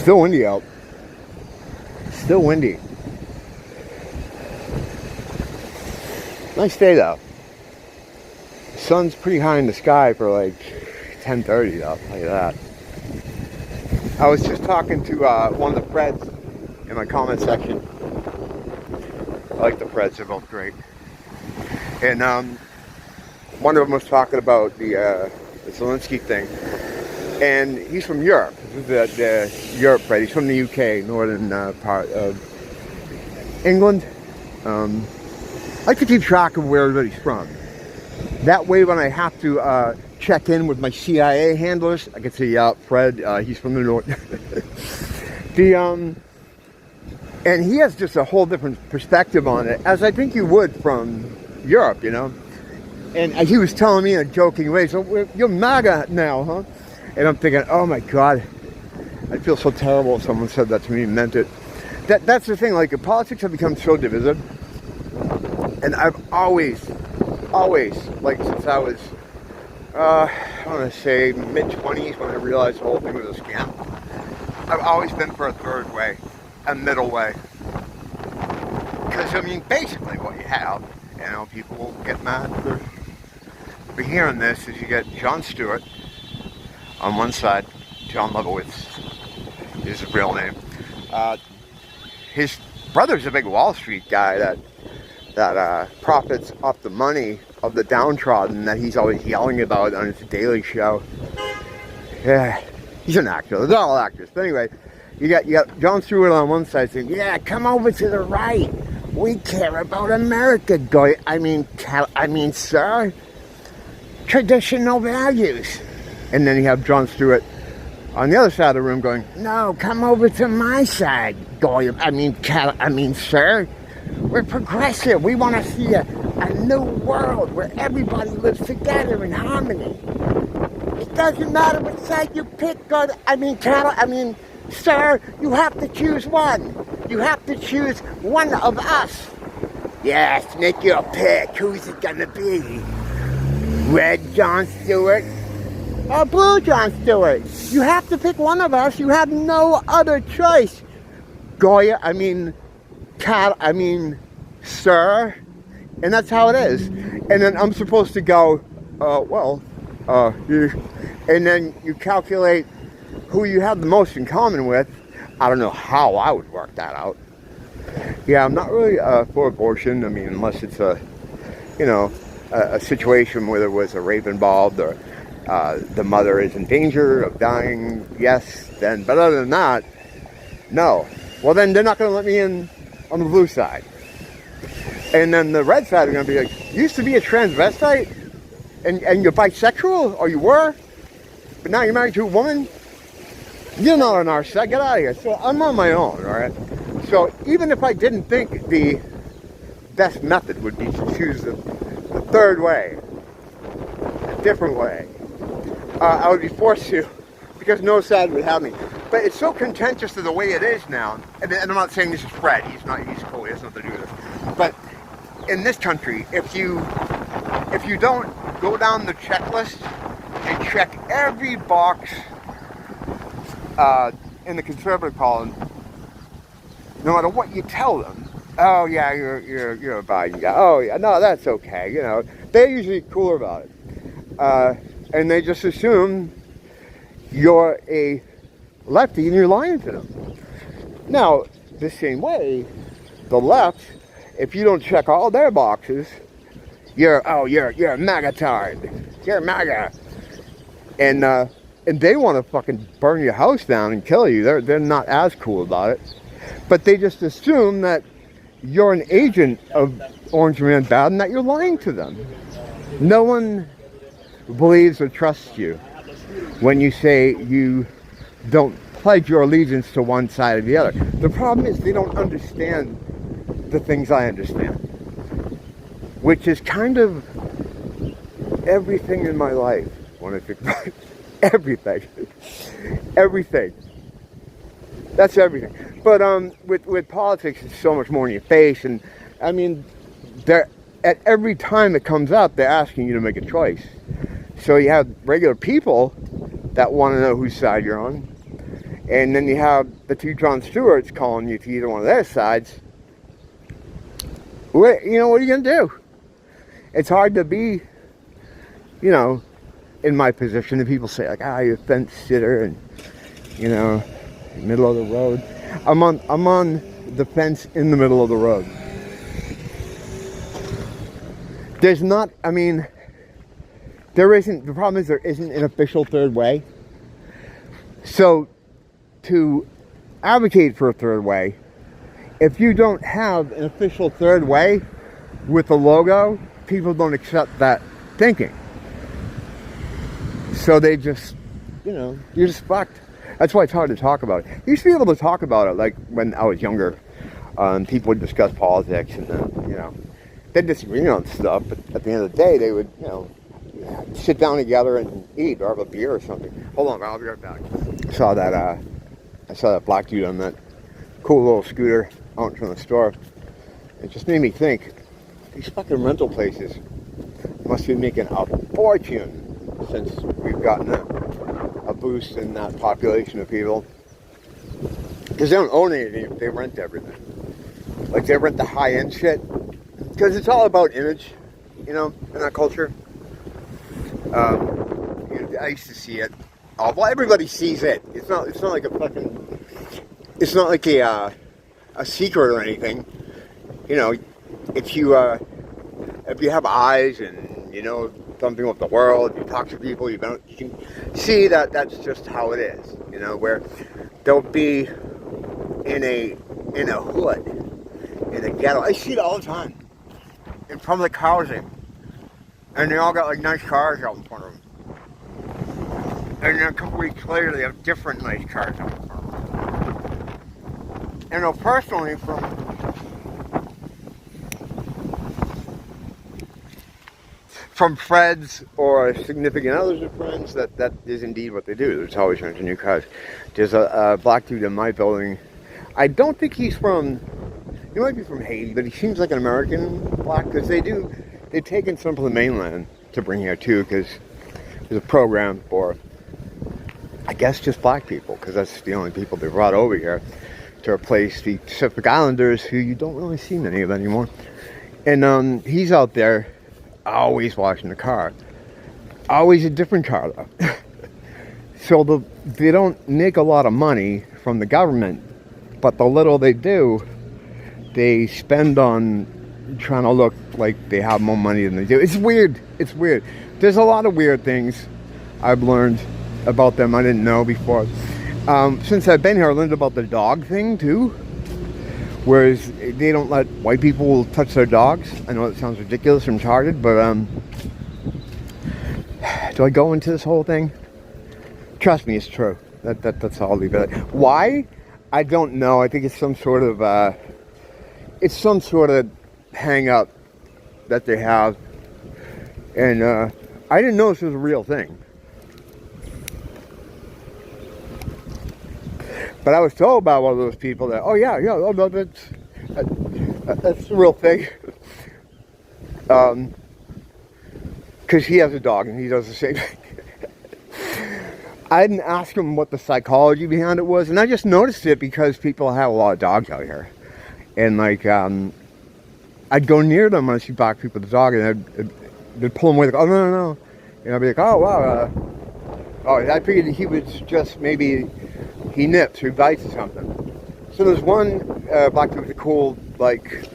Still windy out. Still windy. Nice day though. The sun's pretty high in the sky for like 10:30 though, I'll tell you that. I was just talking to one of the Freds in my comment section. I like the Freds, they're both great. And one of them was talking about the Zelensky thing. And he's from Europe. This is the Europe Fred. He's from the UK, northern part of England. I like to keep track of where everybody's from. That way when I have to check in with my CIA handlers, I can say, yeah, Fred, he's from the north. And he has just a whole different perspective on it, as I think you would from Europe, you know. And he was telling me in a joking way, so you're MAGA now, huh? And I'm thinking, oh my God, I feel so terrible if someone said that to me and meant it. That's the thing, like, politics have become so divisive. And I've always, like, since I was, I want to say mid-20s when I realized the whole thing was a scam, I've always been for a third way, a middle way. Because, I mean, basically what you have, you know, people will get mad for hearing this, is you get Jon Stewart on one side, John Lebowitz is his real name. His brother's a big Wall Street guy that profits off the money of the downtrodden that he's always yelling about on his Daily Show. Yeah, he's an actor. They're all actors. But anyway, you got Jon Stewart on one side saying, "Yeah, come over to the right. We care about America, guy. I mean, sir, traditional values." And then you have Jon Stewart on the other side of the room going, "No, come over to my side, guy. Sir, we're progressive. We want to see a new world where everybody lives together in harmony. It doesn't matter what side you pick, guy. Sir, you have to choose one. You have to choose one of us. Yes, make your pick. Who's it gonna be? Red Jon Stewart or blue Jon Stewart? You have to pick one of us. You have no other choice. Goya, sir." And that's how it is. And then I'm supposed to go, and then you calculate who you have the most in common with. I don't know how I would work that out. Yeah, I'm not really for abortion. I mean, unless it's a situation where there was a rape involved or the mother is in danger of dying, yes, then. But other than that, no. Well, then they're not going to let me in on the blue side. And then the red side are going to be like, "You used to be a transvestite, and you're bisexual, or you were, but now you're married to a woman? You're not on our side, get out of here." So I'm on my own, all right? So even if I didn't think the best method would be to choose the third way, a different way, I would be forced to, because no side would have me. But it's so contentious to the way it is now, and I'm not saying this is Fred, he's cool, he has nothing to do with it. But in this country, if you don't go down the checklist and check every box in the conservative column, no matter what you tell them, "Oh yeah, you're a Biden guy. Oh yeah, no, that's okay." You know, they're usually cooler about it, and they just assume you're a lefty and you're lying to them. Now, the same way, the left, if you don't check all their boxes, you're a MAGA-tard. You're a MAGA. And they want to fucking burn your house down and kill you. They're not as cool about it. But they just assume that you're an agent of Orange Man Bad and that you're lying to them. No one believes or trusts you when you say you don't pledge your allegiance to one side or the other. The problem is they don't understand the things I understand, which is kind of everything in my life when I think about it. Everything. That's everything. But with politics, it's so much more in your face, and I mean, at every time it comes up, they're asking you to make a choice. So you have regular people that want to know whose side you're on, and then you have the two Jon Stewarts calling you to either one of their sides, what are you going to do? It's hard to be, in my position, and people say, like, you're a fence sitter, and, middle of the road. I'm on the fence in the middle of the road. There's not, there isn't, the problem is there isn't an official third way. So, to advocate for a third way, if you don't have an official third way with a logo, people don't accept that thinking. So they just, you're just fucked. That's why it's hard to talk about it. You used to be able to talk about it, like when I was younger. People would discuss politics and then, they'd disagree on stuff, but at the end of the day, they would, sit down together and eat or have a beer or something. Hold on, I'll be right back. I saw that black dude on that cool little scooter out in front of the store. It just made me think, these fucking rental places must be making a fortune since we've gotten a boost in that population of people. Because they don't own anything, they rent everything. Like, they rent the high-end shit. Because it's all about image, in our culture. I used to see it. Well, everybody sees it. It's not like it's not like a secret or anything. If you have eyes and you know something with the world, you talk to people, you can see that that's just how it is. Where they'll be in a hood, in a ghetto. I see it all the time in public housing, and they all got like nice cars out in front of them. And then a couple weeks later, they have different nice cars out in front of them. And personally, from friends or significant others of friends, that is indeed what they do. There's always renting new cars. There's a black dude in my building. I don't think he might be from Haiti, but he seems like an American black, because they've taken some from the mainland to bring here too, because there's a program for, I guess, just black people, because that's the only people they brought over here to replace the Pacific Islanders, who you don't really see many of anymore. And he's out there always washing the car. Always a different car, though. So they don't make a lot of money from the government, but the little they do, they spend on trying to look like they have more money than they do. It's weird. It's weird. There's a lot of weird things I've learned about them I didn't know before. Since I've been here, I learned about the dog thing too. Whereas they don't let white people touch their dogs. I know it sounds ridiculous and retarded, but do I go into this whole thing? Trust me, it's true. That's all I'll leave it at. Why? I don't know. I think it's some sort of hang up that they have. And I didn't know this was a real thing. But I was told by one of those people that, that's the real thing. Because he has a dog and he does the same thing. I didn't ask him what the psychology behind it was, and I just noticed it because people have a lot of dogs out here. And like, I'd go near them when I see black people with the dog, and they'd pull them away, like, oh, no. And I'd be like, oh, wow. I figured he was just maybe, he nips or he bites or something. So there's one black dude with a cool, like,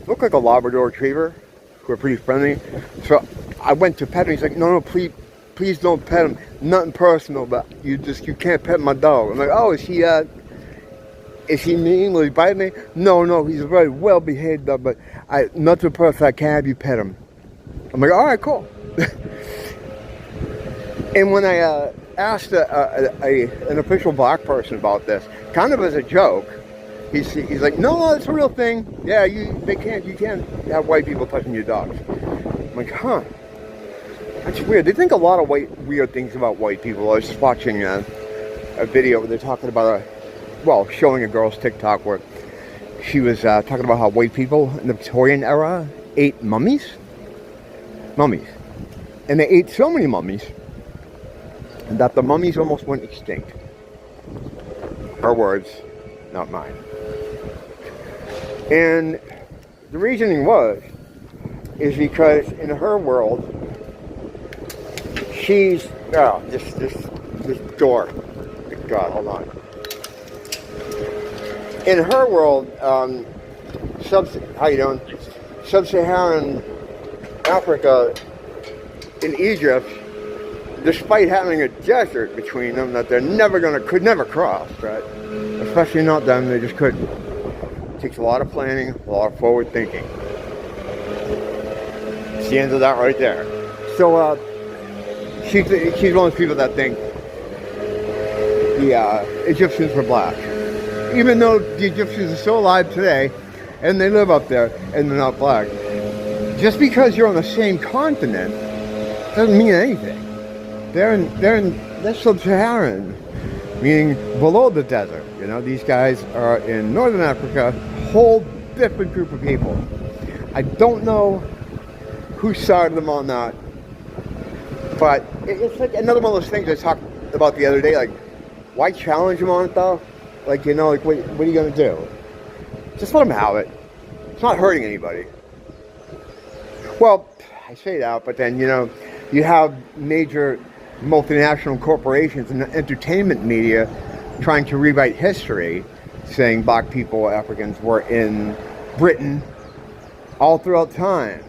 looked like a Labrador Retriever, who are pretty friendly. So I went to pet him. He's like, no, please don't pet him. Nothing personal, but you can't pet my dog. I'm like, oh, is he mean? Will he bite me? No, he's a very well-behaved dog, but nothing personal. I can't have you pet him. I'm like, all right, cool. And when I asked an official black person about this, kind of as a joke, he's like, no, it's a real thing. Yeah, you can't have white people touching your dogs. I'm like, huh. That's weird. They think a lot of weird things about white people. I was just watching a video where they're talking about showing a girl's TikTok where she was talking about how white people in the Victorian era ate mummies. And they ate so many mummies that the mummies almost went extinct. Her words, not mine. And the reasoning is because in her world, she's, this door. God, hold on. In her world, how you doing? Sub-Saharan Africa, in Egypt, despite having a desert between them that could never cross, right? Especially not them, they just couldn't. It takes a lot of planning, a lot of forward thinking. It's the end of that right there. So, she's one of those people that think the Egyptians were black. Even though the Egyptians are still alive today, and they live up there, and they're not black. Just because you're on the same continent doesn't mean anything. They're sub-Saharan, meaning below the desert. You know, these guys are in northern Africa, whole different group of people. I don't know who started them on that, but it's like another one of those things I talked about the other day. Like, why challenge them on it though? Like, you know, like what are you gonna do? Just let them have it. It's not hurting anybody. Well, I say that, but then, you know, you have major multinational corporations and entertainment media trying to rewrite history, saying black people, Africans, were in Britain all throughout time,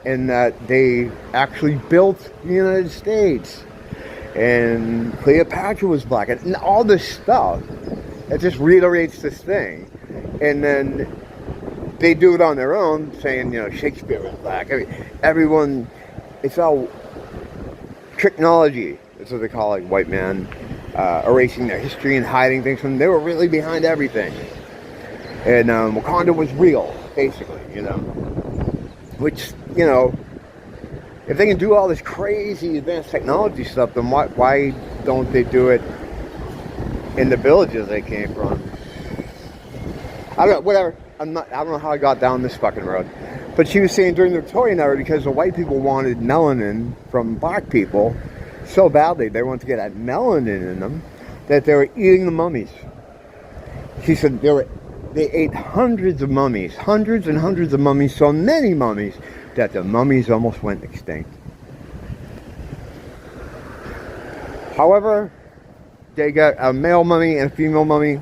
and that they actually built the United States, and Cleopatra was black, and all this stuff. It just reiterates this thing. And then they do it on their own, saying, you know, Shakespeare was black. I mean, everyone, it's all technology. That's what they call it, white man, erasing their history and hiding things from them. They were really behind everything. And Wakanda was real, basically, you know. Which, you know, if they can do all this crazy advanced technology stuff, then why don't they do it in the villages they came from? I don't know, whatever. I don't know how I got down this fucking road. But she was saying during the Victorian era, because the white people wanted melanin from black people so badly, they wanted to get that melanin in them, that they were eating the mummies. She said they ate hundreds and hundreds of mummies, so many mummies, that the mummies almost went extinct. However, they got a male mummy and a female mummy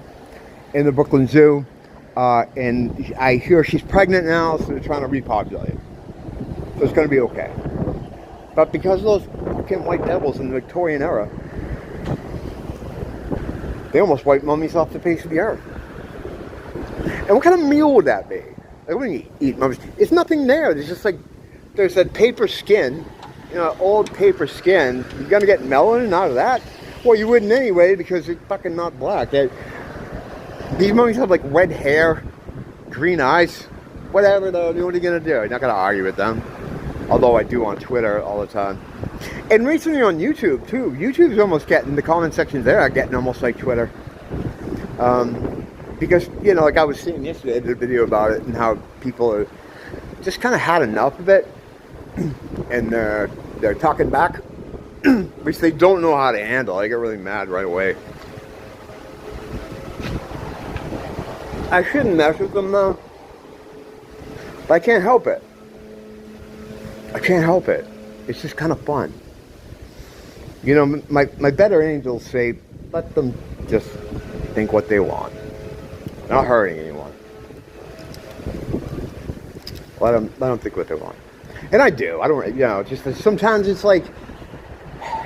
in the Brooklyn Zoo. And I hear she's pregnant now, so they're trying to repopulate. So it's going to be okay. But because of those fucking white devils in the Victorian era, they almost wiped mummies off the face of the earth. And what kind of meal would that be? Like, when you eat mummies, it's nothing there. There's just like, there's that paper skin, you know, old paper skin. You're going to get melanin out of that? Well, you wouldn't anyway, because it's fucking not black. These mummies have like red hair, green eyes, whatever though. What are you going to do? You're not going to argue with them. Although I do on Twitter all the time. And recently on YouTube too. YouTube's almost getting, the comment sections there are getting almost like Twitter. Because, you know, like I was seeing yesterday, I did a video about it and how people are just kind of had enough of it. And they're talking back, which they don't know how to handle. I get really mad right away. I shouldn't mess with them though, but I can't help it. I can't help it. It's just kind of fun. You know, my better angels say, let them just think what they want. Not hurting anyone. Let them think what they want. And I do. I don't, you know, just sometimes it's like,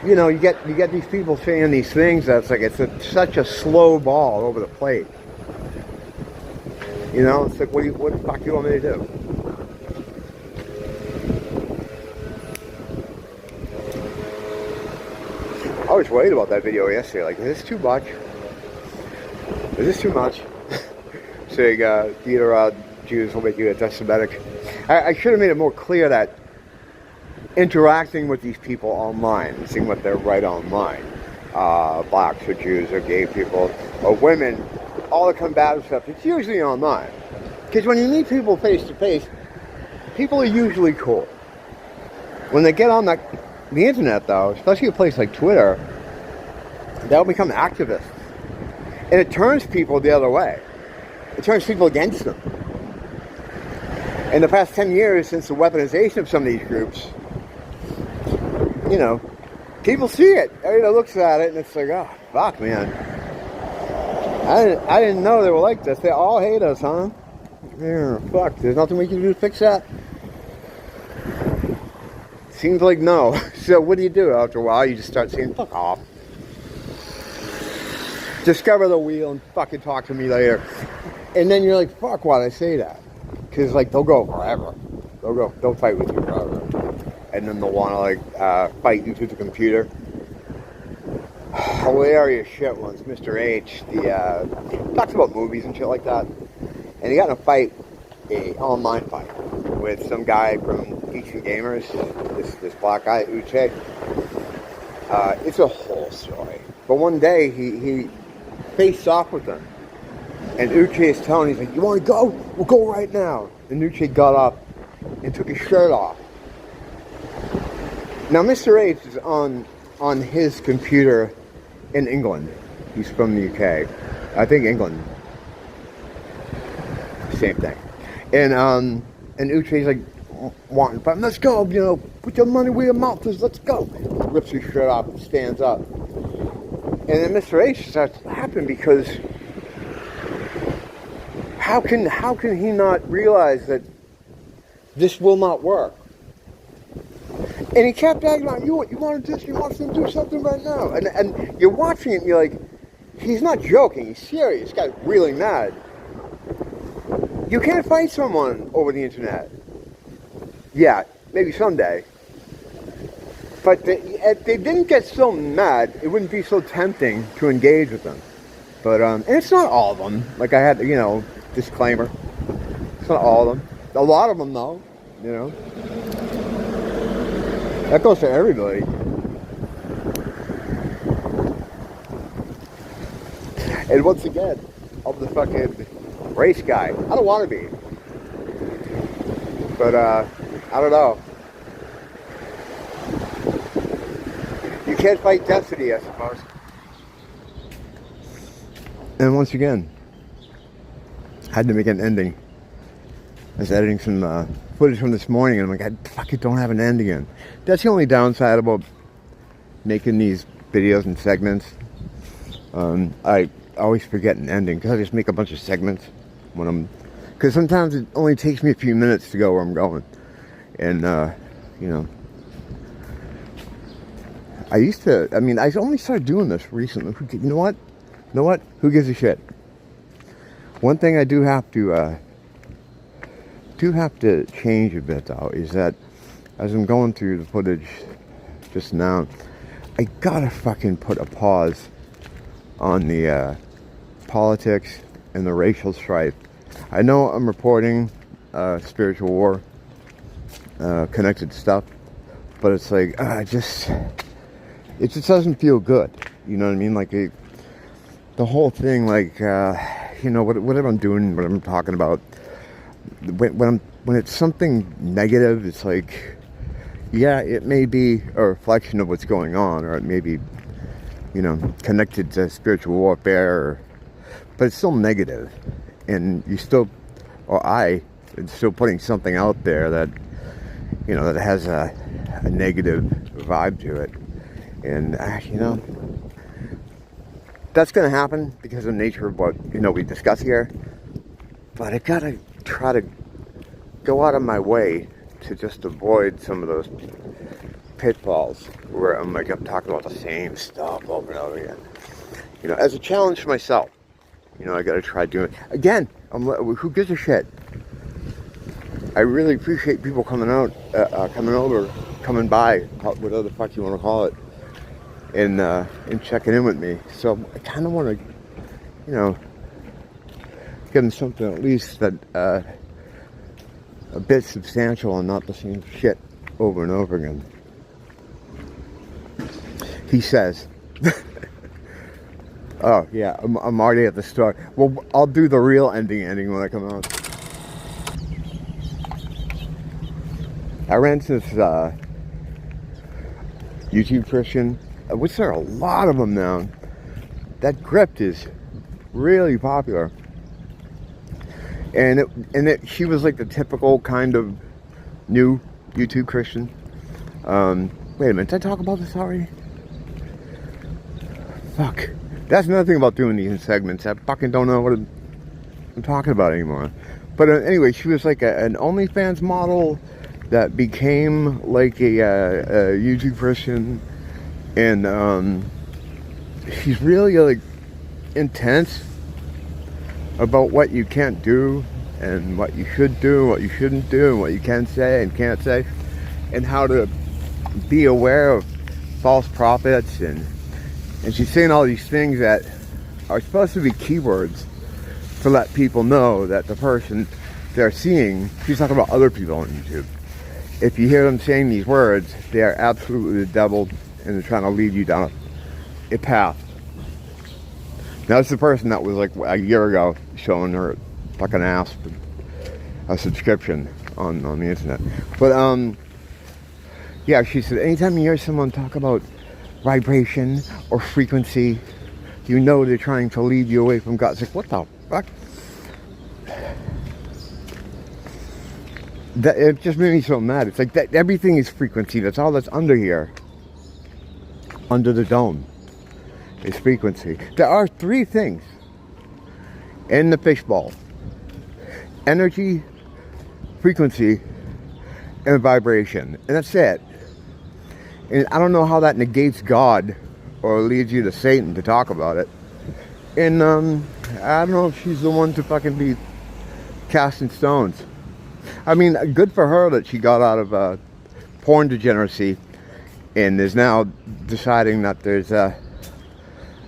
you know, you get these people saying these things that's like, it's such a slow ball over the plate. You know, it's like, what the fuck do you want me to do? I was worried about that video yesterday. Like, is this too much? Is this too much? Saying, either Jews will make you anti-Semitic. I should have made it more clear that interacting with these people online, seeing what they're right online, blacks or Jews or gay people or women, all the combative stuff, it's usually online. Because when you meet people face to face, people are usually cool. When they get on the internet though, especially a place like Twitter, they'll become activists. And it turns people the other way. It turns people against them. In the past 10 years, since the weaponization of some of these groups, you know, people see it. Everybody looks at it and it's like, oh, fuck, man. I didn't know they were like this. They all hate us, huh? Yeah, fuck. There's nothing we can do to fix that? Seems like no. So what do you do after a while? You just start saying, fuck off. Discover the wheel and fucking talk to me later. And then you're like, fuck, why'd I say that? Because, like, they'll go forever. They'll fight with you forever. And then they'll want to, like, fight you through the computer. Hilarious shit once. Mr. H, talks about movies and shit like that. And he got in a fight, an online fight, with some guy from PC Gamers, this black guy, Uche. It's a whole story. But one day, he faced off with him. And Uche is telling him, he's like, you want to go? We'll go right now. And Uche got up and took his shirt off. Now, Mr. H is on his computer in England. He's from the UK. I think England. Same thing. And Uche's like, wanting, but let's go, you know, put your money where your mouth is, let's go. Rips his shirt off and stands up. And then Mr. H starts laughing because how can he not realize that this will not work? And he kept acting like, you want to do something right now. And you're watching it and you're like, he's not joking, he's serious. This guy's really mad. You can't fight someone over the internet. Yeah, maybe someday. But if they didn't get so mad, it wouldn't be so tempting to engage with them. But, and it's not all of them. Like I had, you know, disclaimer. It's not all of them. A lot of them, though, you know. That goes to everybody. And once again, I'm the fucking race guy. I don't want to be. But, I don't know. You can't fight destiny, I suppose. And once again, I had to make an ending. I was editing some footage from this morning, and I'm like, I fucking don't have an end again. That's the only downside about making these videos and segments. I always forget an ending, because I just make a bunch of segments when I'm... Because sometimes it only takes me a few minutes to go where I'm going. And, you know... I only started doing this recently. You know what? Who gives a shit? One thing I do have to change a bit, though, is that as I'm going through the footage just now, I gotta fucking put a pause on the politics and the racial strife. I know I'm reporting spiritual war connected stuff, but it's like it just doesn't feel good. You know what I mean? Like the whole thing, like you know, whatever I'm doing, what I'm talking about, when it's something negative, it's like, yeah, it may be a reflection of what's going on, or it may be, you know, connected to spiritual warfare, but it's still negative, and you still, or I, am still putting something out there that, you know, that has a negative vibe to it, and you know, that's going to happen because of the nature of what, you know, we discuss here. But I gotta try to go out of my way to just avoid some of those pitfalls where I'm talking about the same stuff over and over again. You know, as a challenge for myself. You know, I gotta try doing it. Again, who gives a shit? I really appreciate people coming out, coming by, whatever the fuck you want to call it, and checking in with me. So I kind of want to, you know, give them something at least that a bit substantial and not the same shit over and over again. He says, oh yeah, I'm already at the start. Well, I'll do the real ending when I come out. I ran into this YouTube Christian, which there are a lot of them now. That grift is really popular. And she was like the typical kind of new YouTube Christian. Wait a minute, did I talk about this already? Fuck. That's another thing about doing these segments. I fucking don't know what I'm talking about anymore. But anyway, she was like an OnlyFans model that became like a YouTube Christian. And she's really like intense about what you can't do and what you should do, what you shouldn't do, and what you can say and can't say, and how to be aware of false prophets. And she's saying all these things that are supposed to be keywords to let people know that the person they're seeing, she's talking about other people on YouTube. If you hear them saying these words, they are absolutely the devil, and they're trying to lead you down a path. Now, it's the person that was like a year ago showing her fucking ass a subscription on the internet. But yeah, she said anytime you hear someone talk about vibration or frequency, you know they're trying to lead you away from God. It's like, what the fuck? That, it just made me so mad. It's like that everything is frequency. That's all that's under here. Under the dome is frequency. There are three things in the fishbowl: energy, frequency, and vibration. And that's it. And I don't know how that negates God or leads you to Satan to talk about it. And I don't know if she's the one to fucking be casting stones. I mean, good for her that she got out of porn degeneracy and is now deciding that there's I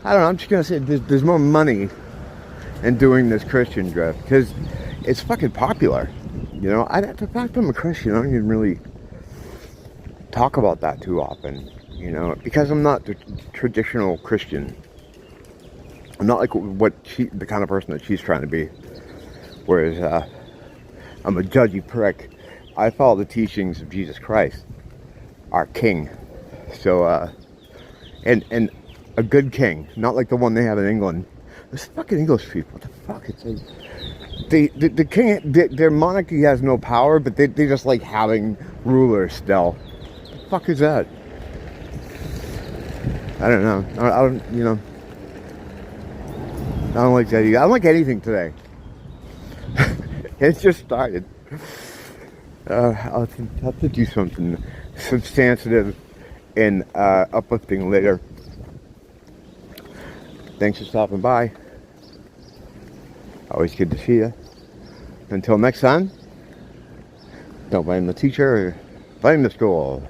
don't know, I'm just gonna say there's more money in doing this Christian drift because it's fucking popular. You know, the fact I'm a Christian, I don't even really talk about that too often. You know, because I'm not the traditional Christian. I'm not like the kind of person that she's trying to be. Whereas I'm a judgy prick. I follow the teachings of Jesus Christ, our King. So, and a good king, not like the one they have in England. Those fucking English people, what the fuck? It's like, the king, their monarchy has no power, but they just like having rulers still. What the fuck is that? I don't know. I don't, you know. I don't like that either. I don't like anything today. It's just started. I'll have to do something substantive and uplifting later. Thanks for stopping by. Always good to see you. Until next time, don't blame the teacher, blame the school.